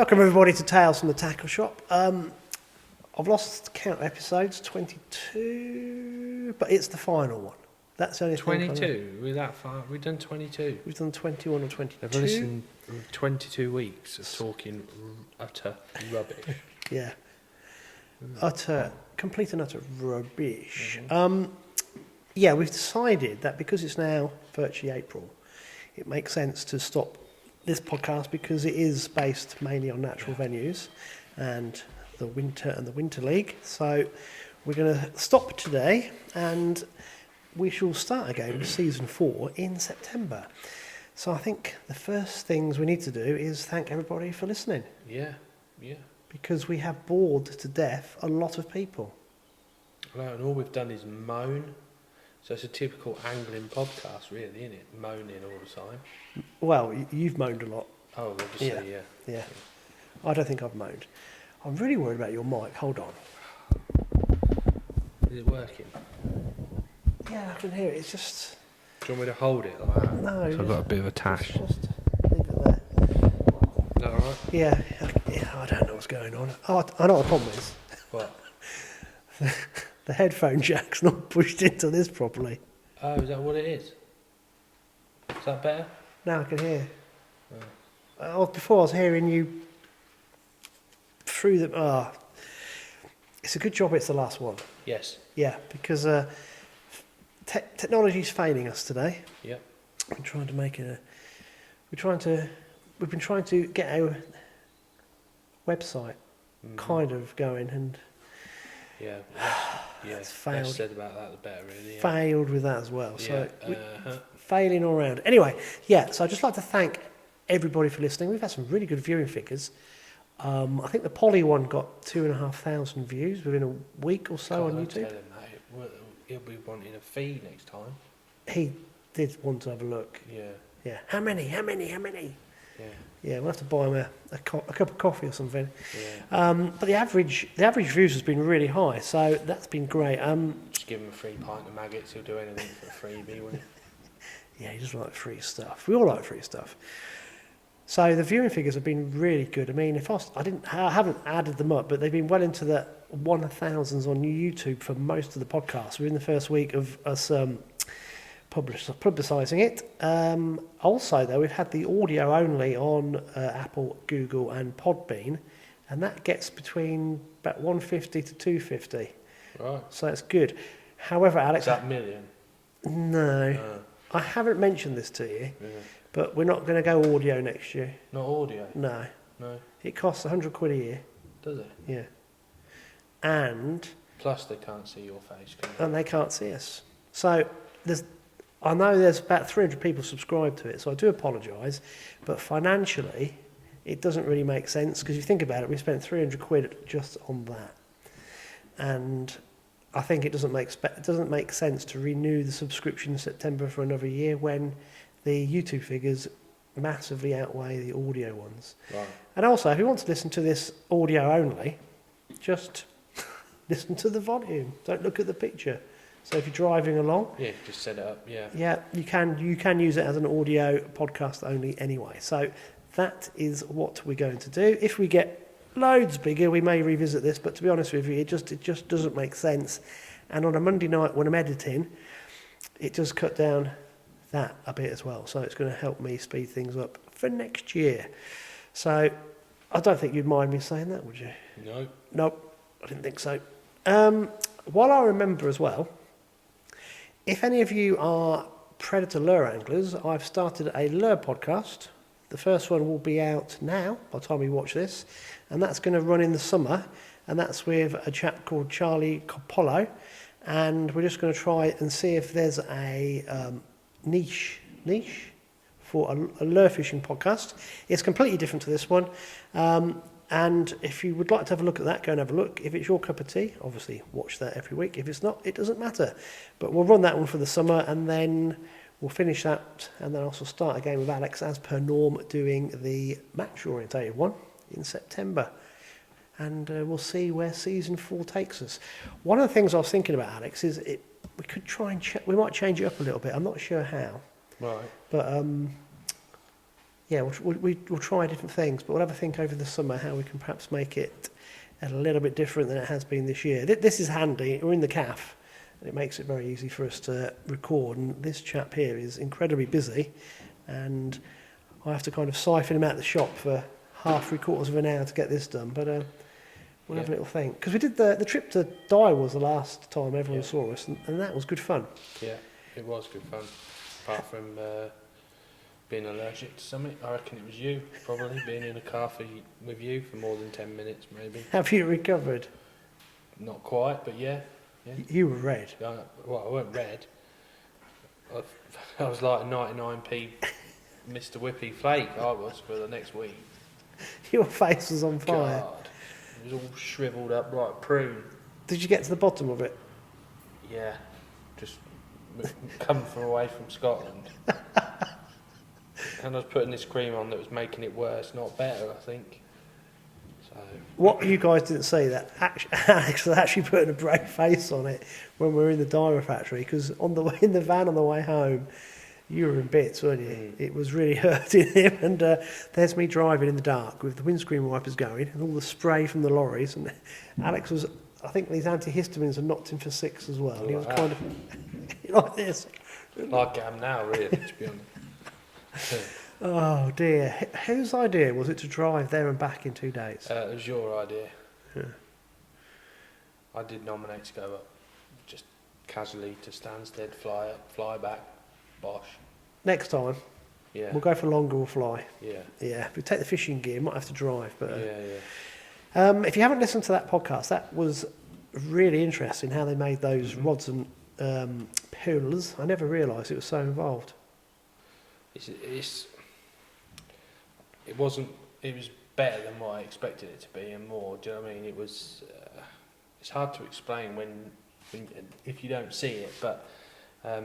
Welcome everybody to Tales from the Tackle Shop. I've lost count of episodes, 22, but it's the final one. That's the only 22? We're that far? We've done 22. We've done 21 or 22. I've listened 22 weeks of talking utter rubbish. Yeah. Complete and utter rubbish. Mm-hmm. Yeah, we've decided that because it's now virtually April, it makes sense to stop this podcast because it is based mainly on natural venues and the Winter League. So we're going to stop today and we shall start again with season 4 in September. So I think the first things we need to do is thank everybody for listening. Yeah. Because we have bored to death a lot of people. Right, and all we've done is moan. So it's a typical angling podcast, really, isn't it? Moaning all the time. Well, you've moaned a lot. Oh, obviously, Yeah. I don't think I've moaned. I'm really worried about your mic. Hold on. Is it working? Yeah, I can hear it. It's just... Do you want me to hold it like that? No. So I've got a bit of a tash. Just leave it there. Is that alright? Yeah, I don't know what's going on. Oh, I know what the problem is. What? The headphone jack's not pushed into this properly. Oh, is that what it is? Is that better? Now I can hear. Before I was hearing you through the... It's a good job it's the last one. Yes. Yeah, because technology's failing us today. Yep. We've been trying to get our website kind of going and it's failed. less said about that the better, really. Yeah. Failed with that as well. Yeah. So failing all around. Anyway, so I'd just like to thank everybody for listening. We've had some really good viewing figures. I think the Polly one got 2,500 views within a week or so on YouTube. Tell him, mate. He'll be wanting a fee next time. He did want to have a look. Yeah. How many? Yeah, we'll have to buy him a cup of coffee or something. Yeah. But the average views has been really high, so that's been great. Just give him a free pint of maggots. He'll do anything for a freebie, won't he? Yeah, he just like free stuff. We all like free stuff. So the viewing figures have been really good. I mean, I haven't added them up, but they've been well into the 1,000s on YouTube for most of the podcasts. We're in the first week of us publicising it. Also, though, we've had the audio only on Apple, Google, and Podbean, and that gets between about 150 to 250. Right. So it's good. However, Alex, is that million? No, I haven't mentioned this to you. Yeah. But we're not going to go audio next year. Not audio? No. No. It costs £100 a year. Does it? Yeah. And... Plus they can't see your face, can they? And they can't see us. So I know there's about 300 people subscribed to it, so I do apologise. But financially, it doesn't really make sense, because if you think about it, we spent £300 just on that. And I think it doesn't make sense to renew the subscription in September for another year when the YouTube figures massively outweigh the audio ones. Right. And also, if you want to listen to this audio only, just listen to the volume. Don't look at the picture. So if you're driving along... Yeah, just set it up, yeah. Yeah, you can use it as an audio podcast only anyway. So that is what we're going to do. If we get loads bigger, we may revisit this, but to be honest with you, it just doesn't make sense. And on a Monday night when I'm editing, it does cut down that a bit as well, so it's going to help me speed things up for next year. So I don't think you'd mind me saying that, would you? No. Nope, I didn't think so. While I remember as well, if any of you are predator lure anglers, I've started a lure podcast. The first one will be out now by the time you watch this, and that's going to run in the summer, and that's with a chap called Charlie Coppolo, and we're just going to try and see if there's a niche for a lure fishing podcast. It's completely different to this one, and if you would like to have a look at that, go and have a look. If it's your cup of tea, obviously watch that every week. If it's not, it doesn't matter, but we'll run that one for the summer, and then we'll finish that, and then also start again with Alex as per norm doing the match orientated one in September, and we'll see where season 4 takes us. One of the things I was thinking about, Alex, is we could try and we might change it up a little bit. I'm not sure how. Right. But yeah, we'll try different things, but we'll have a think over the summer how we can perhaps make it a little bit different than it has been this year. This is handy. We're in the calf, and it makes it very easy for us to record. And this chap here is incredibly busy, and I have to kind of siphon him out of the shop for half, 3/4 of an hour to get this done. But we'll have a little think, because we did the trip to Dye was the last time everyone saw us, and that was good fun. Yeah, it was good fun. Apart from being allergic to something, I reckon it was you, probably, being in a car with you for more than 10 minutes, maybe. Have you recovered? Not quite, but yeah. You were red. Well, I weren't red. I was like a 99p Mr. Whippy flake, I was, for the next week. Your face was on fire. God, it was all shriveled up like a prune. Did you get to the bottom of it? Yeah, just come from away from Scotland. And I was putting this cream on that was making it worse, not better, I think. So What you guys didn't see, that Alex was actually putting a brave face on it when we were in the diamond factory, because in the van on the way home, you were in bits, weren't you? It was really hurting him, and there's me driving in the dark with the windscreen wipers going and all the spray from the lorries, and Alex was, I think these antihistamines had knocked him for 6 as well. He was kind of like this. like I am now, really, to be honest. Oh dear. Whose idea was it to drive there and back in 2 days? It was your idea. Yeah. I did nominate to go up, just casually to Stansted, fly up, fly back, bosh. Next time, Yeah. we'll go for longer or fly. Yeah. Yeah, we take the fishing gear, might have to drive. But Yeah. if you haven't listened to that podcast, that was really interesting how they made those rods and pools. I never realised it was so involved. It wasn't. It was better than what I expected it to be, and more. Do you know what I mean? It was. It's hard to explain if you don't see it, but I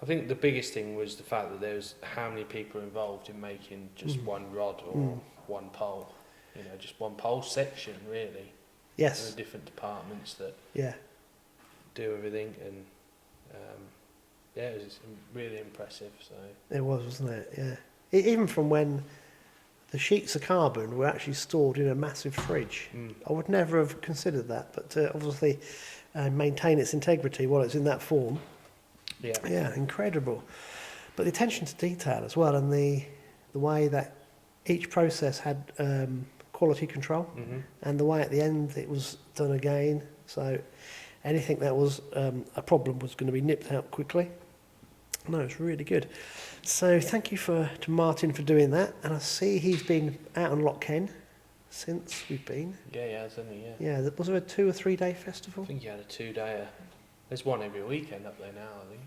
think the biggest thing was the fact that there was how many people involved in making just one rod or one pole. You know, just one pole section, really. Yes. And the different departments that do everything, and it was really impressive. So It was, wasn't it? Yeah. Even from when the sheets of carbon were actually stored in a massive fridge. I would never have considered that, but obviously maintain its integrity while it's in that form. yeah, Yeah, incredible. But the attention to detail as well, and the way that each process had quality control, and the way at the end it was done again. So anything that was a problem was going to be nipped out quickly. No, it's really good. So thank you to Martin for doing that. And I see he's been out on Loch Ken since we've been. Yeah, hasn't he? Yeah. Yeah, was there a 2 or 3 day festival? I think you had a 2-dayer. There's one every weekend up there now, I think.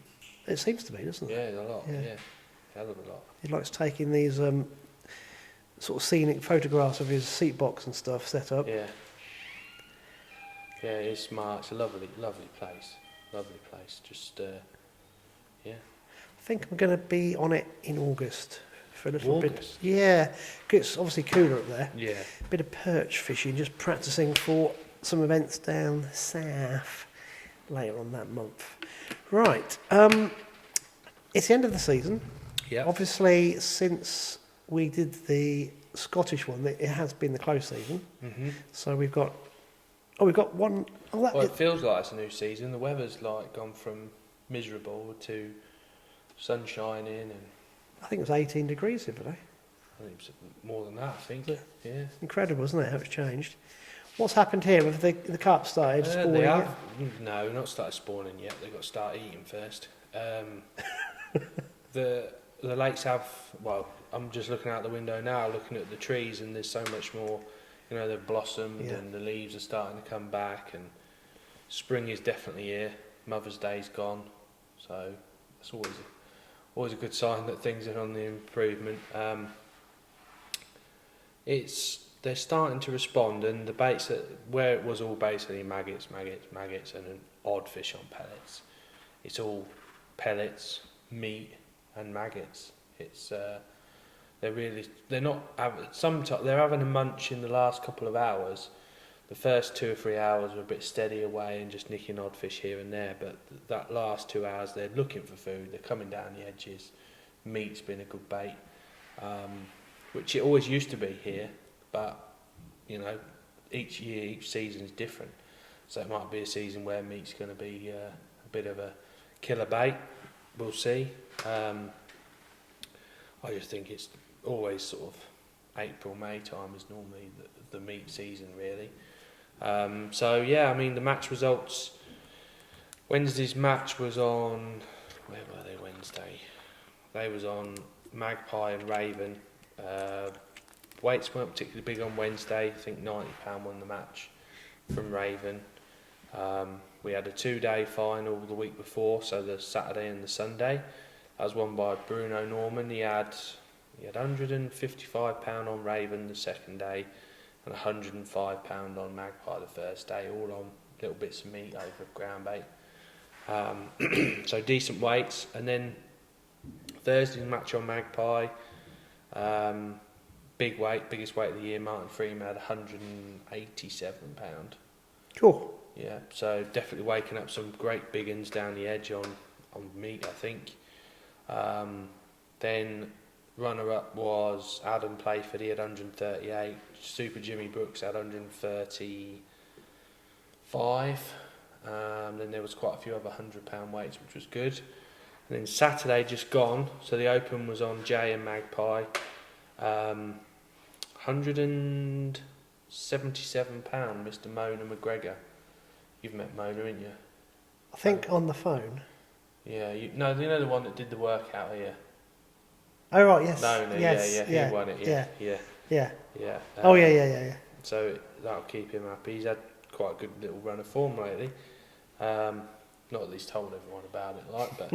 It seems to be, doesn't it? Yeah, there's a lot. Yeah. Yeah, hell of a lot. He likes taking these sort of scenic photographs of his seat box and stuff set up. Yeah. Yeah, it's smart. It's a lovely, lovely place. Lovely place. Just, yeah. I think I'm going to be on it in August for a little bit. August? Yeah, 'cause it's obviously cooler up there. Yeah. Bit of perch fishing, just practicing for some events down south later on that month. Right, it's the end of the season. Yeah. Obviously, since we did the Scottish one, it has been the close season. So we've got one. Oh, that Well, it feels like it's a new season. The weather's like gone from miserable to sun shining, and I think it was 18 degrees the other day. I think it was more than that. I think. Yeah. Yeah. Incredible, isn't it, how it's changed? What's happened here? Have the carp started spawning They yet? have. No, not started spawning yet. They've got to start eating first. The lakes have. Well, I'm just looking out the window now, looking at the trees, and there's so much more. You know, they've blossomed, and the leaves are starting to come back, and spring is definitely here. Mother's Day's gone, so it's always a good sign that things are on the improvement. They're starting to respond, and the baits where it was all basically maggots, and an odd fish on pellets. It's all pellets, meat, and maggots. It's they're not sometimes they're having a munch in the last couple of hours. The first 2 or 3 hours were a bit steady away and just nicking odd fish here and there, but that last 2 hours they're looking for food. They're coming down the edges. Meat's been a good bait. which it always used to be here, but you know, each year, each season is different. So it might be a season where meat's going to be a bit of a killer bait. We'll see. I just think it's always sort of April, May time is normally the meat season, really. So yeah, I mean the match results. Wednesday's match was on. Where were they? Wednesday. They was on Magpie and Raven. Weights weren't particularly big on Wednesday. I think £90 won the match from Raven. We had a 2-day final the week before, so the Saturday and the Sunday. That was won by Bruno Norman. He had £155 on Raven the second day and £105 on Magpie the first day, all on little bits of meat over ground bait. So decent weights. And then Thursday's match on Magpie, big weight, biggest weight of the year, Martin Freeman had £187. Cool. Yeah, so definitely waking up some great big uns down the edge on meat, I think. Then runner-up was Adam Playford, he had 138. Super Jimmy Brooks had 135. Then there was quite a few other £100 weights, which was good. And then Saturday just gone, so the Open was on Jay and Magpie. £177, Mr. Mona McGregor. You've met Mona, haven't you? I think on the phone. Yeah, you know the one that did the workout here. Oh right, yes. Mona, yes, he won it. Yeah. Yeah. Oh Yeah. So that'll keep him happy. He's had quite a good little run of form lately. Not that he's told everyone about it, but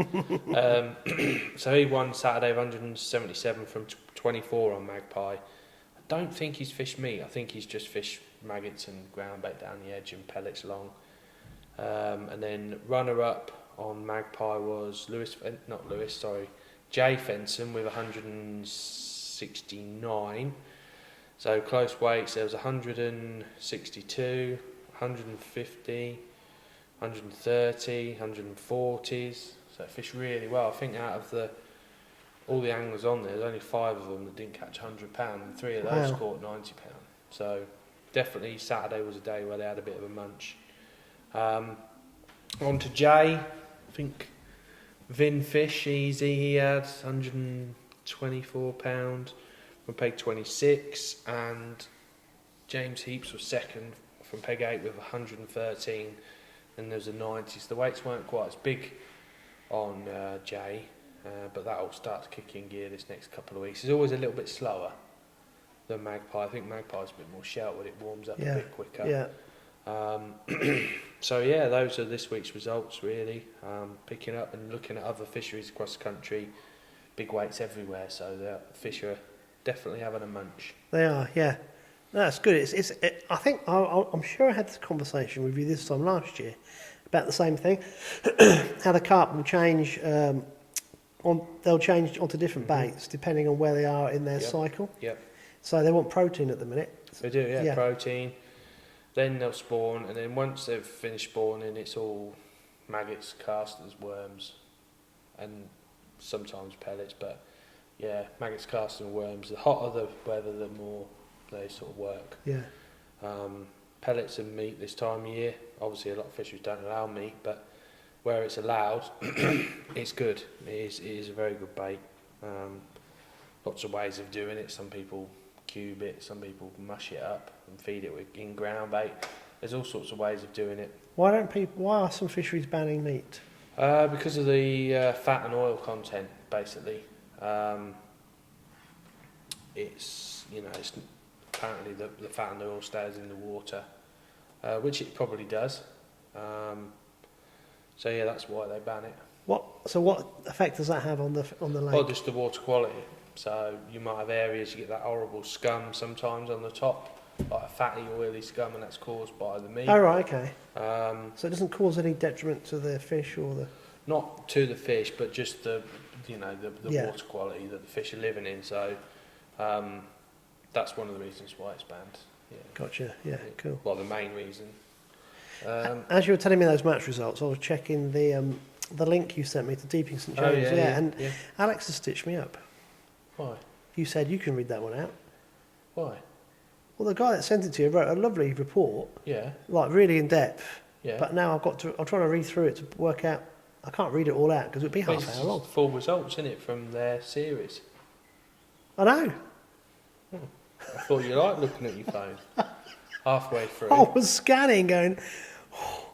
so he won Saturday 177 from 24 on Magpie. I don't think he's fished meat. I think he's just fished maggots and ground bait down the edge and pellets long. And then runner-up on Magpie was Jay Fenson with 169. So close weights, there was 162, 150, 130, 140s. So it fished really well. I think out of all the anglers on there's only 5 of them that didn't catch £100, and 3 of those caught £90. So definitely Saturday was a day where they had a bit of a munch. On to Jay, I think Vin Fish, easy, he had £124 from peg 26, and James Heaps was second from peg 8 with 113, and there's a 90. So the weights weren't quite as big on Jay, but that'll start to kick in gear this next couple of weeks. It's always a little bit slower than Magpie. I think Magpie's a bit more sheltered, it warms up a bit quicker. Yeah. So yeah, those are this week's results really. Picking up and looking at other fisheries across the country, big weights everywhere, so the fish are definitely having a munch. They are, yeah. No, that's good. I think I'm sure I had this conversation with you this time last year about the same thing. How the carp will change. They'll change onto different baits depending on where they are in their cycle. Yep. So they want protein at the minute. They do, yeah. Protein. Then they'll spawn, and then once they've finished spawning, it's all maggots, casters, worms, and sometimes pellets. But yeah, maggots, casters, and worms. The hotter the weather, the more they sort of work. Yeah. Pellets and meat this time of year. Obviously, a lot of fisheries don't allow meat, but where it's allowed, it's good. It is a very good bait. Lots of ways of doing it. Some people cube it, some people mush it up and feed it with in ground bait. There's all sorts of ways of doing it. Why are some fisheries banning meat? Because of the fat and oil content, basically. It's apparently the fat and oil stays in the water, which it probably does. So yeah, that's why they ban it. What effect does that have on the lake? Well, just the water quality. So you might have areas you get that horrible scum sometimes on the top, like a fatty, oily scum, and that's caused by the meat. Oh right, okay. So it doesn't cause any detriment to the fish or the. Not to the fish, but just the water quality that the fish are living in. So that's one of the reasons why it's banned. Yeah. Gotcha. Yeah, cool. Well, the main reason. As you were telling me those match results, I was checking the link you sent me to Deeping St James. And Alex has stitched me up. Why? you said you can read that one out. Why? Well, the guy that sent it to you wrote a lovely report, Yeah. like really in depth. Yeah. But now I'm trying to read through it to work out. I can't read it all out because it would be Well, half it's hour long. full results, isn't it, from their series? I know. I thought you liked looking at your phone halfway through. I was scanning, going, oh,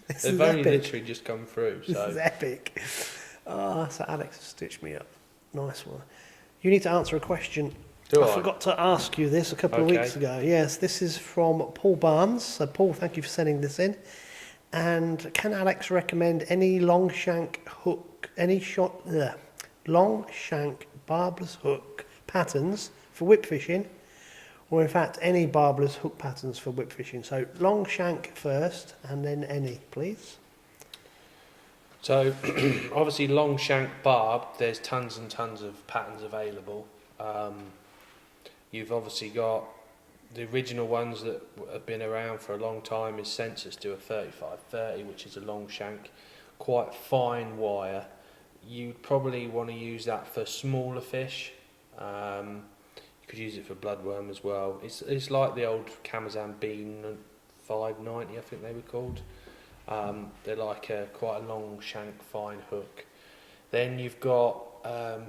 this They've is only epic. literally just come through, This so is epic. Oh, so Alex has stitched me up. Nice one. You need to answer a question. do I I? forgot to ask you this a couple of Okay. weeks ago. Yes, this is from Paul Barnes. So, Paul, thank you for sending this in. And can Alex recommend any long shank hook, long shank barbless hook patterns for whip fishing, or in fact any barbless hook patterns for whip fishing? So, long shank first, and then any, please. So, obviously, long shank barb, there's tons and tons of patterns available. You've obviously got the original ones that have been around for a long time is Census do a 35-30, which is a long shank, quite fine wire. You'd probably want to use that for smaller fish. You could use it for bloodworm as well. It's like the old Camazan Bean 590, I think they were called. They're like quite a long shank, fine hook. Then you've got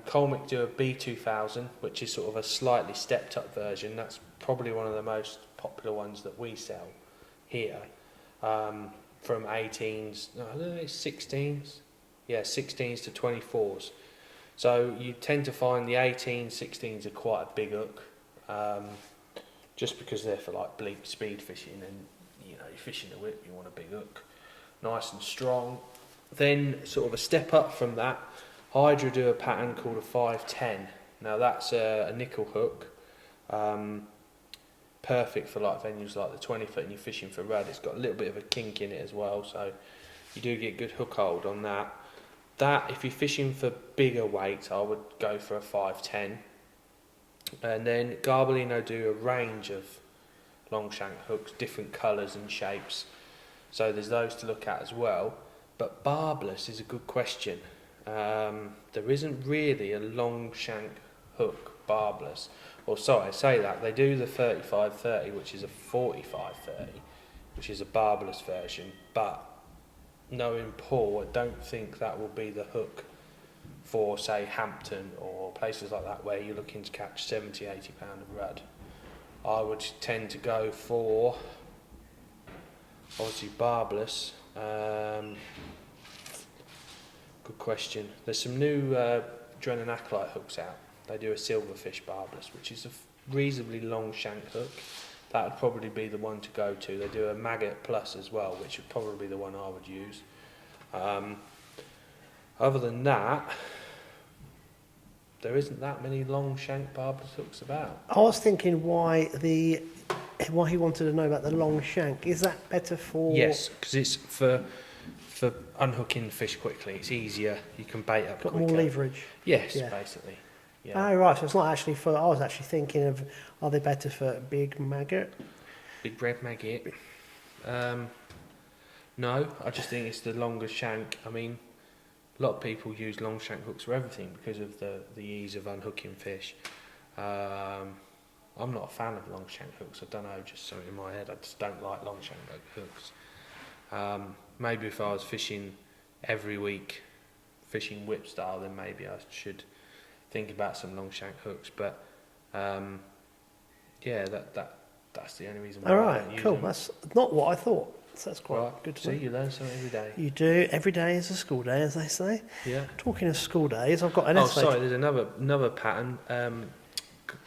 Colmick do a B2000, which is sort of a slightly stepped up version. That's probably one of the most popular ones that we sell here. From 18s, no, I don't know, 16s. Yeah, 16s to 24s. So you tend to find the 18s, 16s are quite a big hook, just because they're for like bleak speed fishing, and you know, you're fishing a whip, you want a big hook, nice and strong. Then sort of a step up from that, Hydra do a pattern called a 510. Now that's a nickel hook, perfect for like venues like the 20 foot and you're fishing for rudd. It's got a little bit of a kink in it as well, so you do get good hook hold on that. That, if you're fishing for bigger weights, I would go for a 510. And then Garbolino do a range of long shank hooks, different colours and shapes. So there's those to look at as well. But Barbless is a good question. There isn't really a long shank hook Barbless. Or sorry, I say that. They do the 35-30, which is a 45-30, which is a Barbless version. But knowing Paul, I don't think that will be the hook for, say, Hampton or places like that where you're looking to catch 70, 80 pound of rudd. I would tend to go for, obviously, Barbless. Good question. There's some new Drennan Acolyte hooks out. They do a silverfish Barbless, which is a reasonably long shank hook. That would probably be the one to go to. They do a Maggot Plus as well, which would probably be the one I would use. Other than that, there isn't that many long shank Barbless hooks about. I was thinking why he wanted to know about the long shank. Is that better for? Yes, because it's for unhooking the fish quickly. It's easier. You can bait up Got quicker. more leverage. Yes, Yeah. basically. Yeah. Oh, right. So it's not actually for. I was actually thinking of, are they better for big maggot? Big red maggot. No, I just think it's the longer shank. I mean, a lot of people use long shank hooks for everything because of the ease of unhooking fish. I'm not a fan of long shank hooks. I don't know, just something in my head. I just don't like long shank hooks. Maybe if I was fishing every week, fishing whip style, then maybe I should think about some long shank hooks. But yeah, that's the only reason why All I right, don't use cool. them. That's not what I thought. So that's quite Right, good to see, know. you learn something every day. You do. Every day is a school day, as they say. Yeah. Talking of school days, I've got an Oh, essay. sorry. There's another pattern.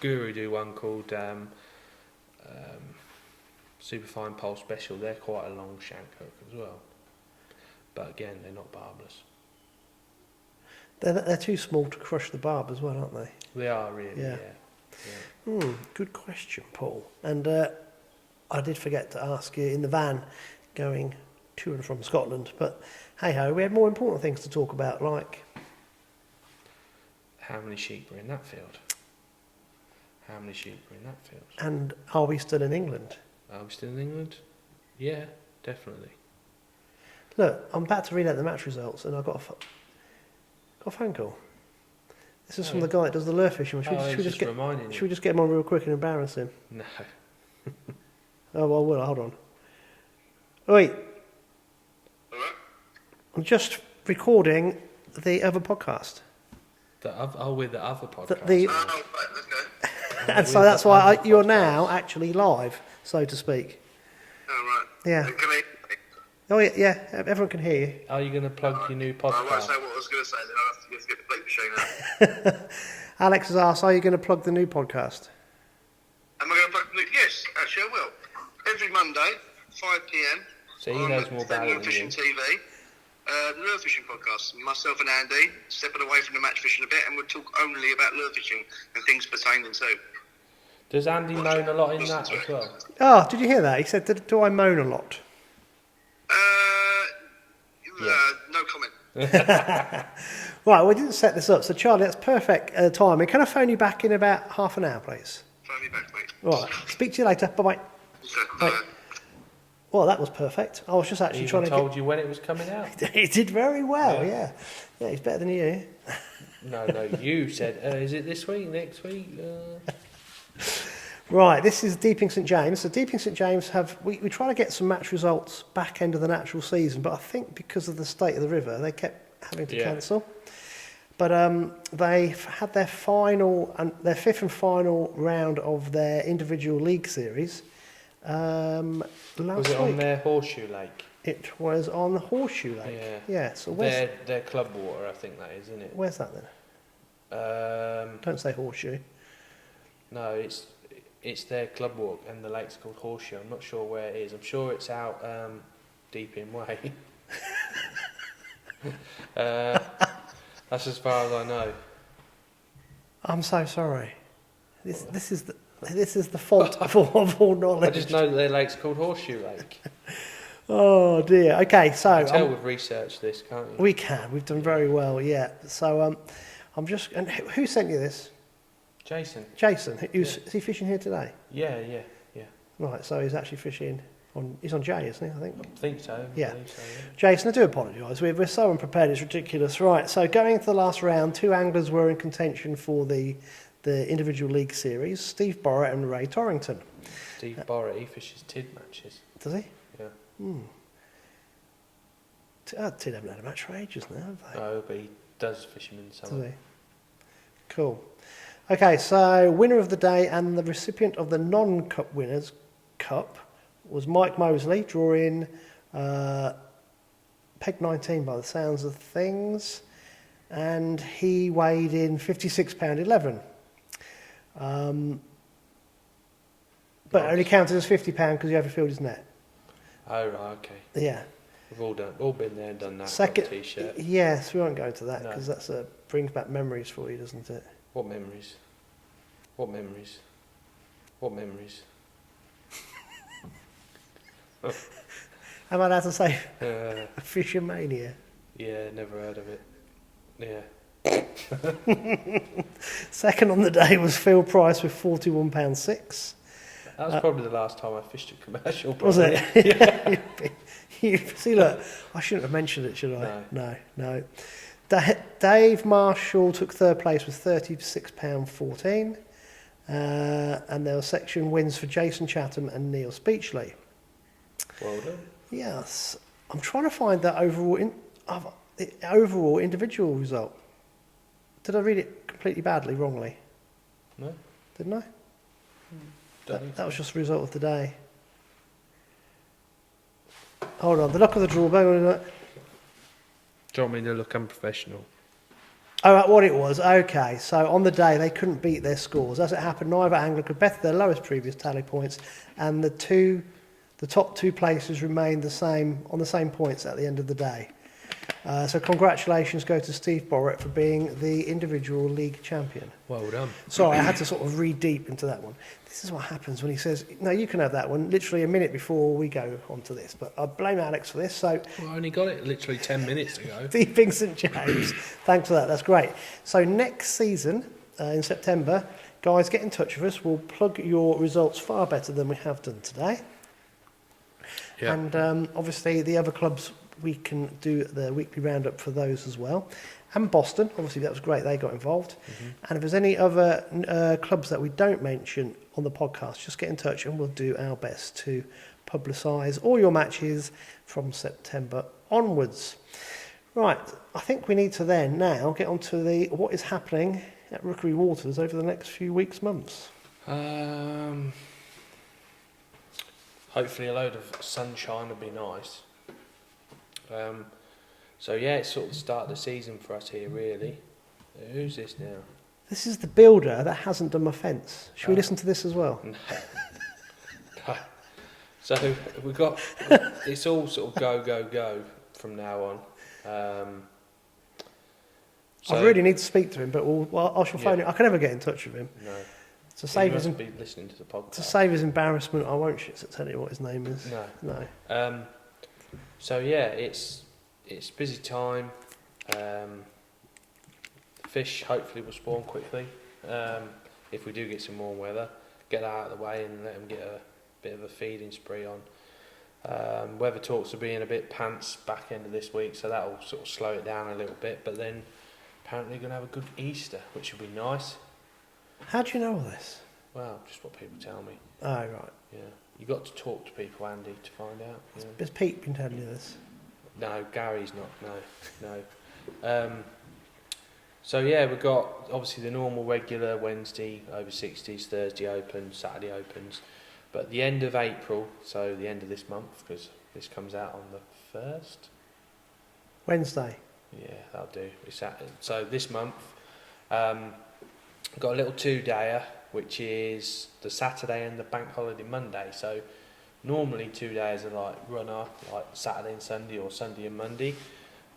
Guru do one called Superfine Pole Special. They're quite a long shank hook as well, but again, they're not barbless. They're too small to crush the barb as well, aren't they? They are really. Yeah. Yeah. Good question, Paul. And I did forget to ask you in the van going to and from Scotland, but hey ho, we had more important things to talk about, like How many sheep are in that field? How many sheep are in that field? and are we still in England? Are we still in England? Yeah, definitely. Look, I'm about to read out the match results, and I got a phone call. This is from the guy that does the lure fishing. Should we just reminding should we just get him on real quick and embarrass him? No. Oh, well, will I? Hold on. Wait. All right. I'm just recording the other podcast. With the other podcast. The, Oh, right, okay. and so that's why you're now actually live, so to speak. Oh, right. Yeah. And can I, Oh, yeah, everyone can hear you. Are you going to plug your new I won't podcast? say what I was going to say, then I'll have to get the plate machine out. Alex has asked, are you going to plug the new podcast? Am I going to plug the... Yes, actually I will. Every Monday, 5 p.m. So he knows more about it Fenland than Fishing you. TV. Lure fishing podcast. Myself and Andy stepping away from the match fishing a bit, and we'll talk only about lure fishing and things pertaining to. Does Andy moan a lot in that as well? Oh, did you hear that? He said, do I moan a lot? No comment. Right, we didn't set this up, so Charlie, that's perfect timing. Can I phone you back in about half an hour, please? Phone me back, mate. Right, speak to you later. Bye-bye. Okay. Well, that was perfect. I was just actually He trying even to told you when it was coming out? He did very well, Yeah. yeah. He's better than you. No, you said, is it this week, next week? Right, this is Deeping St James. So Deeping St James we try to get some match results back end of the natural season, but I think because of the state of the river, they kept having to cancel. But they had their fifth and final round of their individual league series last Was it week. on their Horseshoe Lake? It was on the Horseshoe Lake. Yeah. So where's Their club water, I think that is, isn't it? where's that then? Don't say Horseshoe. No, it's their club walk, and the lake's called Horseshoe. I'm not sure where it is. I'm sure it's out deep in Way. That's as far as I know. I'm so sorry. This is the fault of all knowledge. I just know that their lake's called Horseshoe Lake. Oh dear. Okay, so You can tell we've researched this, can't you? we can. We've done very well. Yeah. So I'm just. And who sent you this? Jason. Jason. Is he fishing here today? Yeah. Right. So he's actually fishing on. He's on Jay, isn't he? I think. I think so. Yeah. I believe so, yeah. Jason, I do apologise. We're so unprepared. It's ridiculous. Right. So going into the last round, two anglers were in contention for the individual league series. Steve Borrett and Ray Torrington. Steve Borrett, he fishes TID matches. Does he? Yeah. Tid haven't had a match for ages now, have they? No, but he does fish them in Does summer. he? Cool. Okay, so winner of the day and the recipient of the non-cup winners cup was Mike Mosley, drawing peg 19 by the sounds of things, and he weighed in £56.11. But it only counted as £50 because he overfilled his net. Oh, right, okay. Yeah. We've all been there and done that. Second, got a T-shirt. yes, we won't go into that No. because that's brings back memories for you, doesn't it? What memories? What memories? What memories? Am I allowed to say Uh, Fishing Mania? yeah, never heard of it. Yeah. Second on the day was Phil Price with £41.06. That was probably the last time I fished a commercial. Was probably. it? See, look, I shouldn't have mentioned it, should I? No. Dave Marshall took third place with £36.14. And there were section wins for Jason Chatham and Neil Speechley. Well done. Yes. I'm trying to find that overall individual result. Did I read it completely badly, wrongly? No? Didn't I? Don't think That was just the result of the day. Hold on, the luck of the draw. Hang on a minute. Do you want me to look unprofessional? Oh, right, what it was. Okay, so on the day they couldn't beat their scores. As it happened, neither angler could better their lowest previous tally points, and the top two places remained on the same points at the end of the day. So congratulations go to Steve Borrett for being the individual league champion. Well done. Sorry, I had to sort of read deep into that one. This is what happens when he says, no, you can have that one, literally a minute before we go on to this. But I blame Alex for this. So, Well, I only got it literally 10 minutes ago. Deeping St James, thanks for that, that's great. So next season, in September, guys, get in touch with us. We'll plug your results far better than we have done today. Yeah. And obviously the other clubs we can do the weekly roundup for those as well. And Boston, obviously that was great, they got involved. And if there's any other clubs that we don't mention on the podcast, just get in touch and we'll do our best to publicise all your matches from September onwards. Right, I think we need to then now get on to what is happening at Rookery Waters over the next few weeks, months. Hopefully a load of sunshine would be nice. So yeah, it's sort of the start of the season for us here, really. Who's this now? This is the builder that hasn't done my fence. Should we listen to this as well? No. No. So we've got, it's all sort of go from now on. I really need to speak to him, but I shall phone him. I can never get in touch with him. No. To save he must be listening to the podcast. To save his embarrassment, I won't tell you what his name is. No. So yeah, it's busy time. Fish hopefully will spawn quickly. If we do get some warm weather, get that out of the way and let them get a bit of a feeding spree on. Weather talks are being a bit pants back end of this week, so that'll sort of slow it down a little bit. But then apparently going to have a good Easter, which will be nice. How do you know all this? Well, just what people tell me. Oh, right. Yeah, you got to talk to people, Andy, to find out. Yeah. Has Pete been telling you this? No, Gary's not. No. So yeah, we've got obviously the normal regular Wednesday over 60s, Thursday opens, Saturday opens. But at the end of April, so the end of this month, because this comes out on the 1st. Wednesday. Yeah, that'll do. So this month, got a little 2-dayer, which is the Saturday and the bank holiday Monday. So normally 2 days are like runner, like Saturday and Sunday or Sunday and Monday.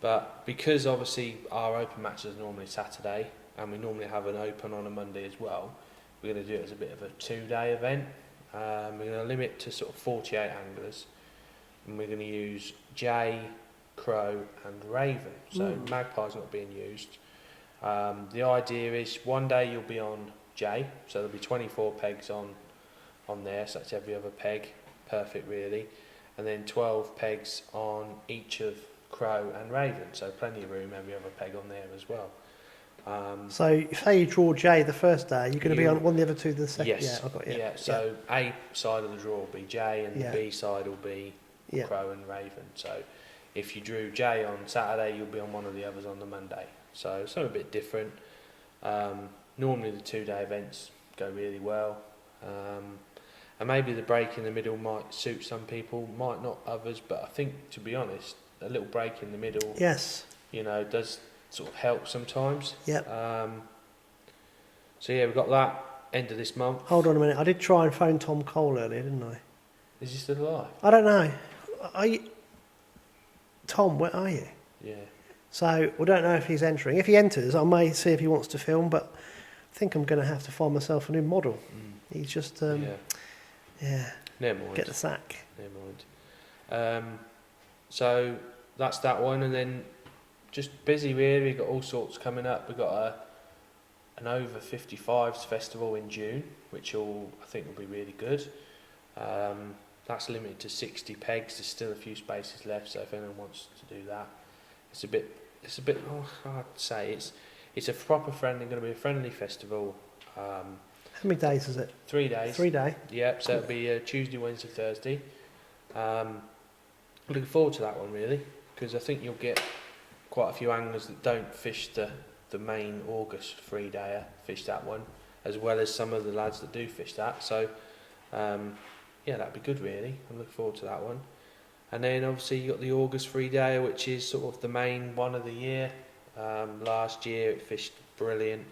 But because obviously our open matches are normally Saturday and we normally have an open on a Monday as well, we're going to do it as a bit of a 2-day event. We're going to limit to sort of 48 anglers, and we're going to use jay, crow and raven. So magpie's not being used. The idea is one day you'll be on jay, so there'll be 24 pegs on there, so that's every other peg, perfect really, and then 12 pegs on each of crow and raven, so plenty of room, every other peg on there as well. So say you draw J the first day, you're going to be on one of the other two the second. Yes. Yeah, I got you. Yeah. So A side of the draw will be J, and the B side will be crow and raven. So if you drew J on Saturday, you'll be on one of the others on the Monday. So something a bit different. Normally the 2-day events go really well, and maybe the break in the middle might suit some people, might not others. But I think, to be honest, a little break in the middle, does sort of help sometimes. Yep. So yeah, we've got that end of this month. Hold on a minute. I did try and phone Tom Cole earlier, didn't I? Is he still alive? I don't know. Are you... Tom, where are you? Yeah. So we don't know if he's entering. If he enters, I may see if he wants to film, but I think I'm going to have to find myself a new model. He's just, Never mind. Get the sack. Never mind. So that's that one, and then just busy really. We've got all sorts coming up. We've got an over 55s festival in June, which I think will be really good. That's limited to 60 pegs. There's still a few spaces left, so if anyone wants to do that, it's a bit hard to say. It's a proper friendly, going to be a friendly festival. How many days is it? 3 days. 3 day. Yep. So it'll be Tuesday, Wednesday, Thursday. Looking forward to that one really, because I think you'll get quite a few anglers that don't fish the main August 3-dayer fish that one, as well as some of the lads that do fish that. So that'd be good really. I'm looking forward to that one. And then obviously you got the August 3-dayer, which is sort of the main one of the year. Last year it fished brilliant.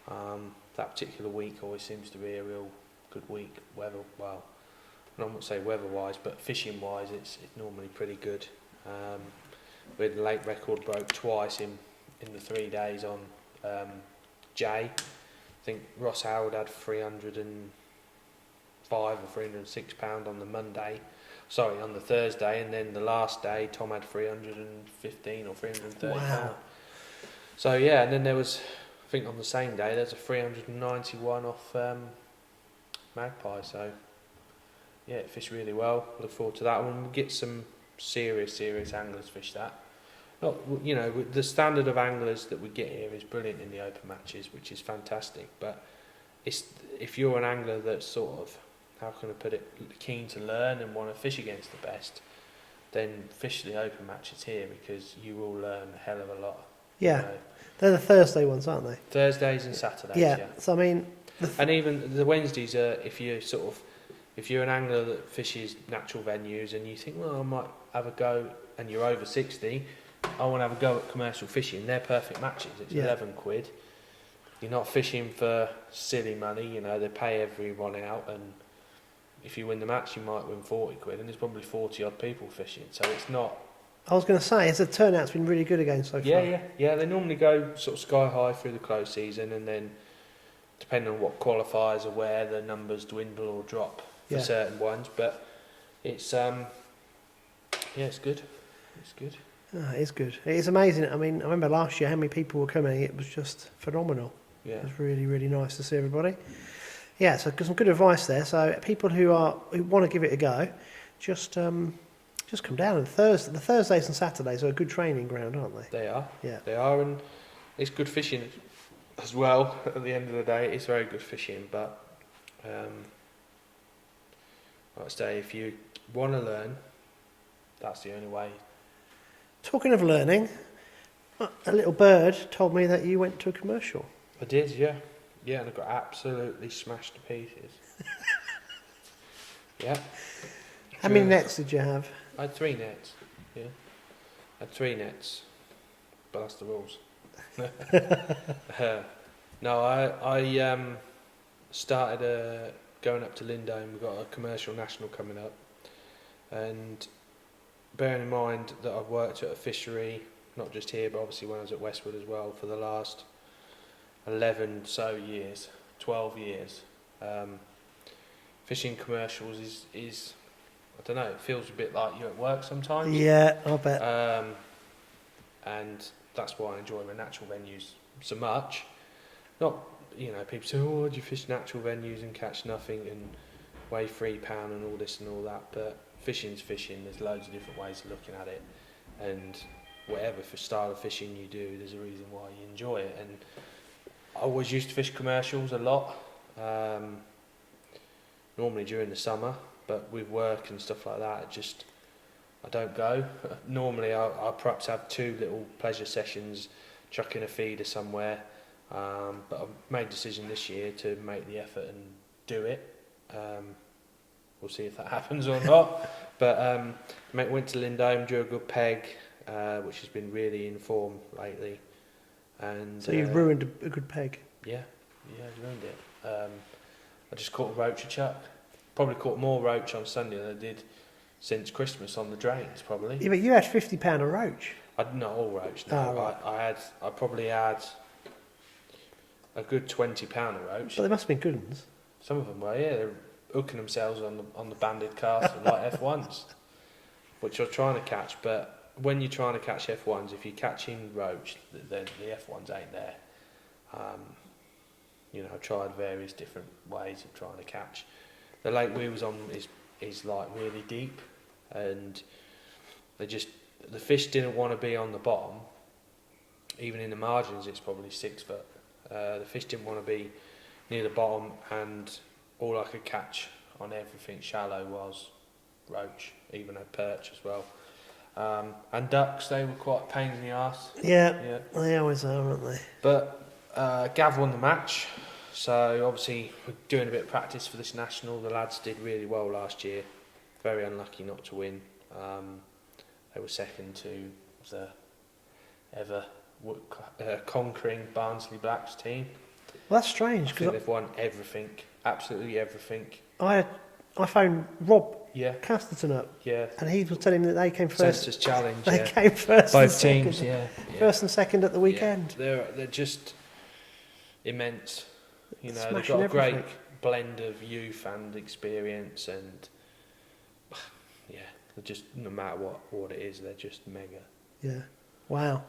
That particular week always seems to be a real good week. I won't say weather-wise, but fishing-wise, it's normally pretty good. We had the lake record broke twice in the 3 days on Jay. I think Ross Howard had 305 or 306 pound on the on the Thursday, and then the last day Tom had 315 or 330 pound. So yeah, and then there was, I think on the same day, there's a 391 off Magpie. So yeah, it fished really well. Look forward to that one. We get some serious anglers fish that. Not, you know, the standard of anglers that we get here is brilliant in the open matches, which is fantastic. But if you're an angler that's sort of, how can I put it, keen to learn and want to fish against the best, then fish the open matches here, because you will learn a hell of a lot. Yeah, You know. they're the Thursday ones, aren't they? Thursdays and Saturdays. Yeah. So I mean, and even the Wednesdays are if you're an angler that fishes natural venues and you think, well, I might have a go, and you're over 60, I want to have a go at commercial fishing. They're perfect matches. It's £11. You're not fishing for silly money. You know, they pay everyone out, and if you win the match, you might win £40, and there's probably 40 odd people fishing. So it's not. I was going to say, the turnout's been really good again so far. Yeah. They normally go sort of sky high through the close season, and then depending on what qualifiers are where, the numbers dwindle or drop for certain ones. But it's it's good. It's good. Oh, it is good. It is amazing. I mean, I remember last year how many people were coming. It was just phenomenal. Yeah. It was really, really nice to see everybody. Yeah, so some good advice there. So people who want to give it a go, just come down. And the Thursdays and Saturdays are a good training ground, aren't they? They are. Yeah. They are, and it's good fishing as well. At the end of the day, it's very good fishing. But like I say, if you want to learn, that's the only way. Talking of learning, a little bird told me that you went to a commercial. I did, yeah. Yeah, and I got absolutely smashed to pieces. Yeah. How many nets did you have? I had 3 nets, yeah. I had 3 nets, but that's the rules. No, I started going up to Lindome. We've got a commercial national coming up, and bearing in mind that I've worked at a fishery, not just here, but obviously when I was at Westwood as well, for the last 12 years. Fishing commercials is I don't know, it feels a bit like you're at work sometimes. Yeah, I bet. And that's why I enjoy my natural venues so much. Not, you know, people say, oh, do you fish natural venues and catch nothing and weigh £3 and all this and all that, but fishing's fishing. There's loads of different ways of looking at it, and whatever style of fishing you do, there's a reason why you enjoy it. And I always used to fish commercials a lot, normally during the summer, but with work and stuff like that, I don't go. Normally I'll perhaps have 2 little pleasure sessions, chuck in a feeder somewhere, but I've made a decision this year to make the effort and do it. We'll see if that happens or not. But went to Lindome, drew a good peg, which has been really in form lately. And so you've ruined a good peg. Yeah, I ruined it. I just caught a roach a chuck. Probably caught more roach on Sunday than I did since Christmas on the drains, probably. Yeah, but you had £50 a roach. Not all roach, no. Oh, right. I probably had a good £20 a roach. But they must have been good ones. Some of them were, yeah. They're hooking themselves on the banded cast like F1s, which you're trying to catch. But when you're trying to catch F1s, if you're catching roach, then the F1s ain't there. You know, I've tried various different ways of trying to catch. The lake we was on is like really deep, and the fish didn't want to be on the bottom. Even in the margins, it's probably 6 foot. The fish didn't want to be near the bottom, and all I could catch on everything shallow was roach, even a perch as well. And ducks, they were quite a pain in the arse. Yeah, they always are, aren't they? But Gav won the match, so obviously we're doing a bit of practice for this national. The lads did really well last year, very unlucky not to win. They were second to the ever conquering Barnsley Blacks team. Well, that's strange, I think they've won everything, absolutely everything. I phoned Rob Casterton up, and he was telling me that they came first. Census Challenge. They came first. Both teams, First and second at the weekend. Yeah. They're just immense. You know, they've Smashing got a great everything. blend of youth and experience, and they're just, no matter what it is, they're just mega. Yeah. Wow.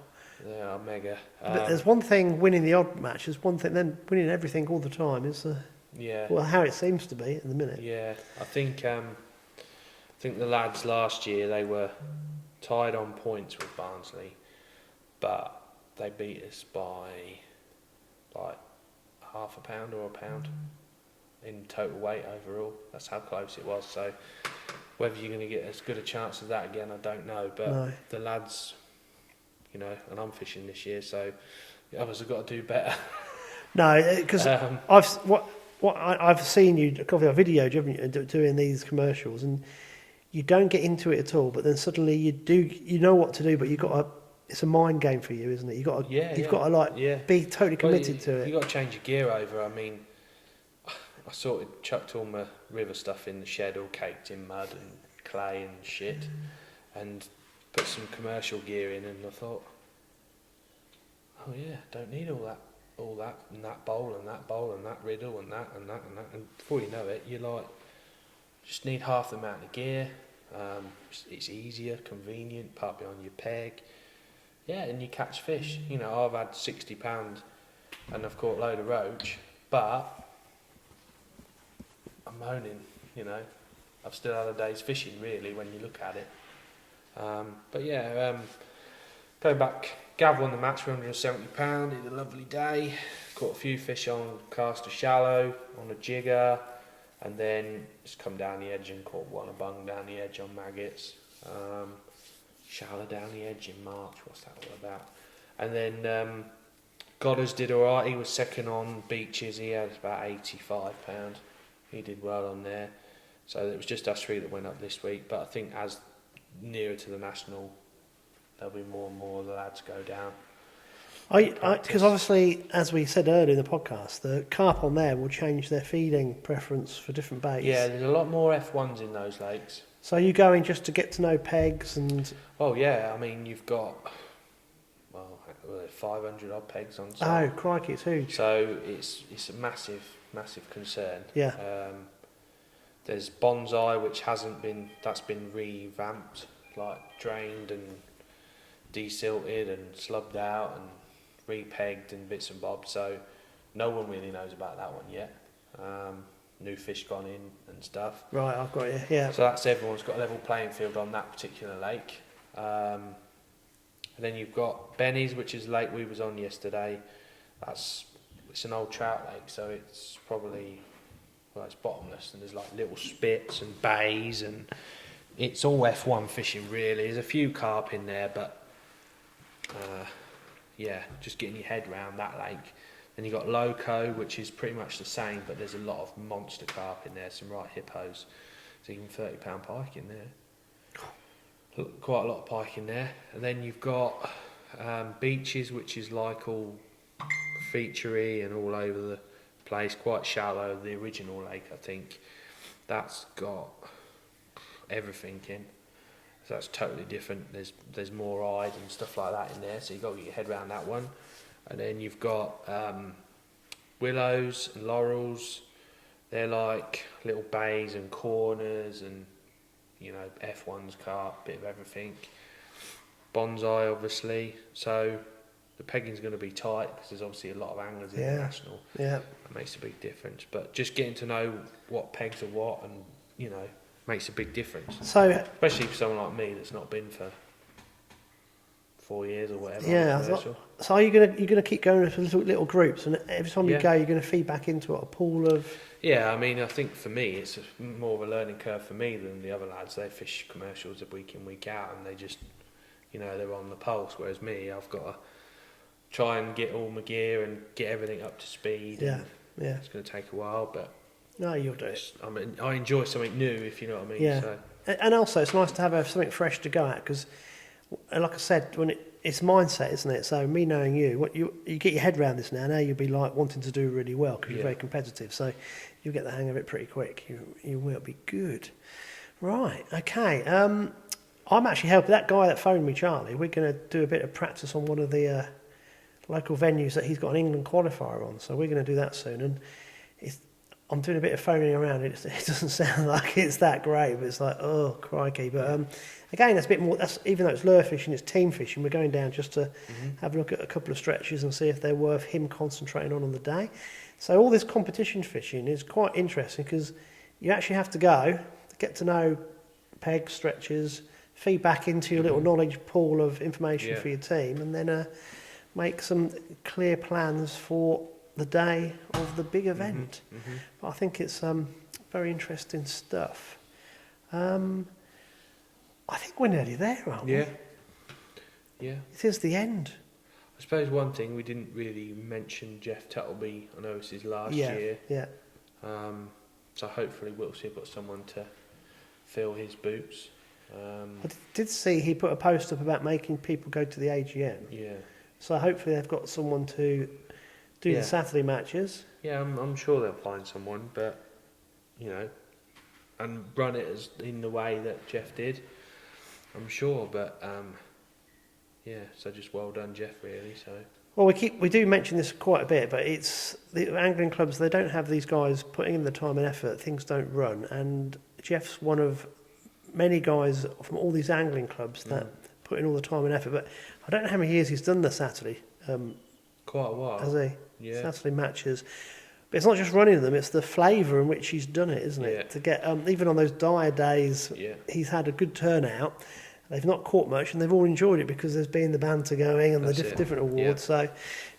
They are mega. But there's one thing winning the odd match, there's one thing then winning everything all the time is well, how it seems to be at the minute. Yeah, I think think the lads last year, they were tied on points with Barnsley, but they beat us by like half a pound or a pound in total weight overall. That's how close it was. So whether you're going to get as good a chance as that again, I don't know. But No. the lads, you know, and I'm fishing this year, so the others have got to do better. No, because I've seen you a couple of videos, haven't you, doing these commercials, and you don't get into it at all. But then suddenly you know what to do, but it's a mind game for you, isn't it? You've got to be totally committed to it. You've got to change your gear over. I mean, I sort of chucked all my river stuff in the shed, all caked in mud and clay and shit, and put some commercial gear in, and I thought, oh yeah, don't need all that and that bowl and that bowl and that riddle and that and that and that, and before you know it, you're like, just need half the amount of gear. It's easier, convenient, part behind your peg. Yeah, and you catch fish. You know, I've had £60 and I've caught a load of roach, but I'm moaning, you know. I've still had a day's fishing, really, when you look at it. But yeah, going back, Gav won the match for £170. It was a lovely day. Caught a few fish on cast to shallow, on a jigger, and then just come down the edge and caught one a bung down the edge on maggots. Shallow down the edge in March, what's that all about? And then Goddard did alright, he was second on beaches, he had about £85. He did well on there. So it was just us three that went up this week, but I think as nearer to the national, there'll be more and more of the lads go down. Because obviously, as we said earlier in the podcast, the carp on there will change their feeding preference for different baits. Yeah, there's a lot more F1s in those lakes. So are you going just to get to know pegs and... Oh yeah, I mean, you've got 500 odd pegs on site. Oh, crikey, it's huge. So it's a massive concern. Yeah. There's bonsai, that's been revamped, like drained and desilted and slubbed out and repegged and bits and bobs. So no one really knows about that one yet. New fish gone in and stuff. Right, I've got you. Yeah. So that's everyone's got a level playing field on that particular lake. And then you've got Benny's, which is the lake we was on yesterday. It's an old trout lake, so it's probably, it's bottomless, and there's like little spits and bays, and it's all F1 fishing really. There's a few carp in there, but just getting your head round that lake. Then you've got Loco, which is pretty much the same, but there's a lot of monster carp in there, some right hippos. There's even £30 pike in there. Quite a lot of pike in there. And then you've got Beaches, which is like all featurey and all over the place, quite shallow, the original lake, I think. That's got everything in. So that's totally different. There's more eyes and stuff like that in there, so you've got to get your head around that one. And then you've got willows and laurels. They're like little bays and corners and, you know, F1's carp, bit of everything. Bonsai, obviously. So the pegging's going to be tight because there's obviously a lot of anglers international. Yeah. That makes a big difference. But just getting to know what pegs are what and, you know, makes a big difference. So, especially for someone like me that's not been for 4 years or whatever. Yeah. So are you gonna keep going with little groups, and every time you go, you're going to feed back into a pool of? Yeah, I mean, I think for me, it's more of a learning curve for me than the other lads. They fish commercials week in, week out, and they just, you know, they're on the pulse. Whereas me, I've got to try and get all my gear and get everything up to speed. Yeah. It's going to take a while, but no, you'll do it. I mean, I enjoy something new, if you know what I mean. Yeah. So. And also, it's nice to have something fresh to go at because, like I said, when it's mindset, isn't it? So me knowing you get your head around this now you'll be like wanting to do really well because you're very competitive. So you'll get the hang of it pretty quick. You will be good. Right. Okay. I'm actually helping that guy that phoned me, Charlie. We're going to do a bit of practice on one of the local venues that he's got an England qualifier on. So we're going to do that soon. And I'm doing a bit of phoning around. It doesn't sound like it's that great, but it's like, oh, crikey. But again, that's a bit more. That's even though it's lure fishing, it's team fishing. We're going down just to have a look at a couple of stretches and see if they're worth him concentrating on the day. So all this competition fishing is quite interesting because you actually have to go to get to know pegs, stretches, feed back into your little knowledge pool of information for your team, and then make some clear plans for the day of the big event. But I think it's very interesting stuff. I think we're nearly there, aren't we? Yeah. It is the end. I suppose one thing we didn't really mention Jeff Tuttleby. I know it's his last year. Yeah. So hopefully we'll see if we've got someone to fill his boots. I did see he put a post up about making people go to the AGM. Yeah. So hopefully they've got someone to do the Saturday matches. Yeah, I'm sure they'll find someone, but and run it as in the way that Jeff did. I'm sure, but so just well done, Jeff. Really. So. Well, we do mention this quite a bit, but it's the angling clubs. They don't have these guys putting in the time and effort. Things don't run, and Jeff's one of many guys from all these angling clubs that put in all the time and effort. But I don't know how many years he's done the Saturday. Quite a while. Has he? Yeah. Saturday matches. But it's not just running them; it's the flavour in which he's done it, isn't it? Yeah. To get even on those dire days, he's had a good turnout. They've not caught much, and they've all enjoyed it because there's been the banter going and the different awards. So,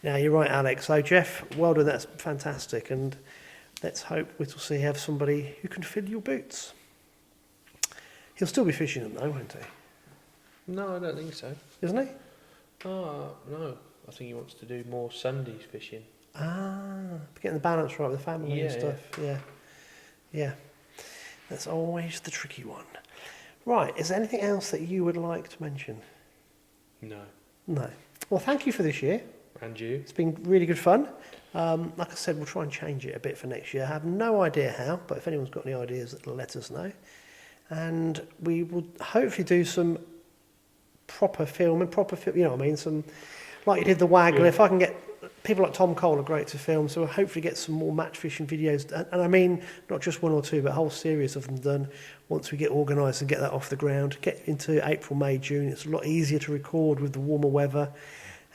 you're right, Alex. So, Jeff, well done. That's fantastic, and let's hope we'll have somebody who can fill your boots. He'll still be fishing them, though, won't he? No, I don't think so. Isn't he? Oh, no. I think he wants to do more Sundays fishing. Getting the balance right with the family and stuff. Yeah. That's always the tricky one. Right, is there anything else that you would like to mention? No. Well, thank you for this year. And you? It's been really good fun. Like I said, we'll try and change it a bit for next year. I have no idea how, but if anyone's got any ideas, let us know. And we will hopefully do some proper filming, you know what I mean? Some, like you did the Waggle. If I can get people like Tom Cole are great to film, so we'll hopefully get some more match fishing videos. And I mean, not just one or two, but a whole series of them done once we get organised and get that off the ground. Get into April, May, June. It's a lot easier to record with the warmer weather,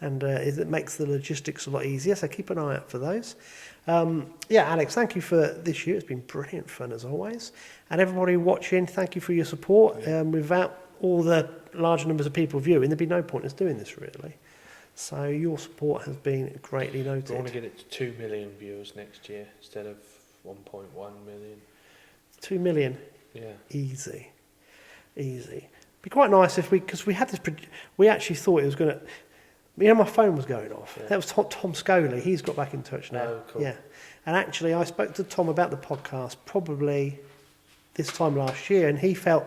and it makes the logistics a lot easier. So keep an eye out for those. Alex, thank you for this year. It's been brilliant fun as always. And everybody watching, thank you for your support. Without all the large numbers of people viewing, there'd be no point in us doing this really. So your support has been greatly noted. We want to get it to 2 million viewers next year instead of 1.1 million. 2 million? Yeah. Easy. Be quite nice if because we had this, we actually thought it was going to, my phone was going off. Yeah. That was Tom Scoley. He's got back in touch now. Oh, cool. Yeah. And actually I spoke to Tom about the podcast probably this time last year, and he felt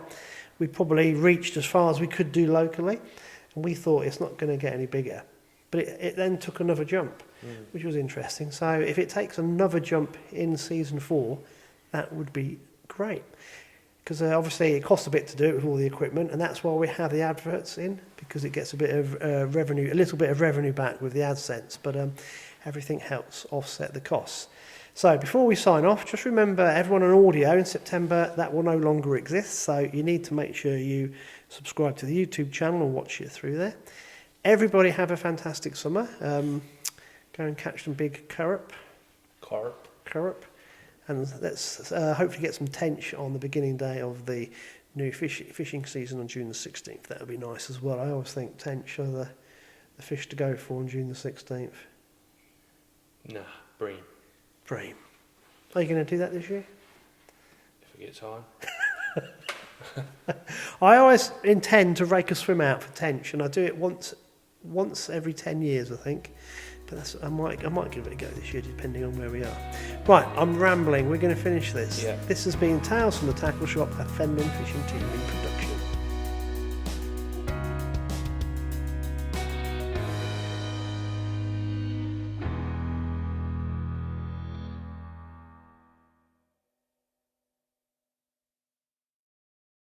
we probably reached as far as we could do locally, and we thought it's not going to get any bigger. But it then took another jump, which was interesting. So if it takes another jump in season 4, that would be great. Because obviously it costs a bit to do it with all the equipment, and that's why we have the adverts in, because it gets a bit of revenue, a little bit of revenue back with the AdSense, but everything helps offset the costs. So before we sign off, just remember everyone on audio in September, that will no longer exist. So you need to make sure you subscribe to the YouTube channel and watch it through there. Everybody have a fantastic summer. Go and catch some big carp. And let's hopefully get some tench on the beginning day of the new fishing season on June the 16th. That would be nice as well. I always think tench are the fish to go for on June the 16th. Nah, bream. Are you going to do that this year? If it gets time. I always intend to rake a swim out for tench, and I do it once every 10 years, I think. But I might give it a go this year, depending on where we are. Right, I'm rambling. We're going to finish this. Yeah. This has been Tales from the Tackle Shop, a Fenland Fishing TV production.